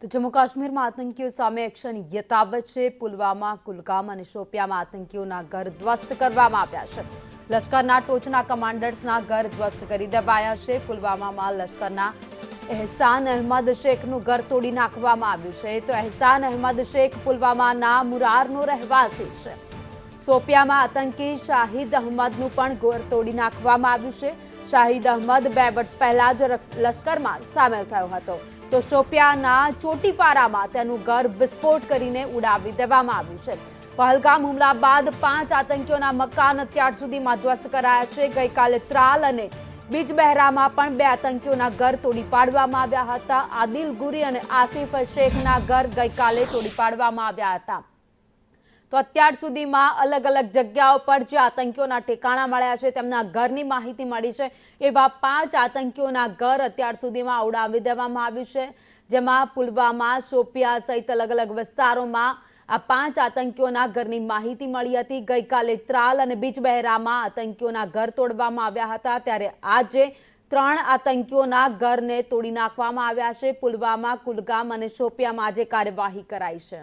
તો જમ્મુ કાશ્મીરમાં આતંકીઓ સામે એક્શન યથાવત છે। પુલવામા, કુલગામ અને શોપિયામાં આતંકીઓના ઘર ધ્વસ્ત કરવામાં આવ્યા છે। લશ્કરના ટોચના કમાન્ડર્સના ઘર ધ્વસ્ત કરી દેવાયા છે। પુલવામામાં લશ્કરના એહસાન અહેમદ શેખનું ઘર તોડી નાખવામાં આવ્યું છે। તો એહસાન અહેમદ શેખ પુલવામાના મુરારનો રહેવાસી છે। શોપિયામાં આતંકી શાહિદ અહમદનું પણ ઘર તોડી નાખવામાં આવ્યું છે। શાહિદ અહમદ 2 વર્ષ પહેલા જ લશ્કરમાં સામેલ થયો હતો। તો શોપિયાના ચોટીપારામાં તેનું ઘર વિસ્ફોટ કરીને ઉડાવી દેવામાં આવ્યું છે। પહલગામ હુમલા બાદ 5 આતંકીઓના મકાન અત્યાર સુધીમાં ધ્વસ્ત કરાયા છે। ગઈકાલે ત્રાલ અને બીજબહેરામાં પણ 2 આતંકીઓના ઘર તોડી પાડવામાં આવ્યા હતા। આદિલ ગુરી અને આસિફ શેખના ઘર ગઈકાલે તોડી પાડવામાં આવ્યા હતા। તો અત્યાર સુધીમાં અલગ અલગ જગ્યાઓ પર જે આતંકીઓના ઠેકાણા મળ્યા છે તેમના ઘરની માહિતી મળી છે। એવા 5 આતંકીઓના ઘર અત્યાર સુધીમાં ઉડાવી દેવામાં આવ્યું છે, જેમાં પુલવામા, શોપિયા સહિત અલગ અલગ વિસ્તારોમાં આ 5 આતંકીઓના ઘરની માહિતી મળી હતી। ગઈકાલે ત્રાલ અને બીજબહેરામાં આતંકીઓના ઘર તોડવામાં આવ્યા હતા, ત્યારે આજે 3 આતંકીઓના ઘરને તોડી નાખવામાં આવ્યા છે। પુલવામા, કુલગામ અને શોપિયામાં આજે કાર્યવાહી કરાઈ છે।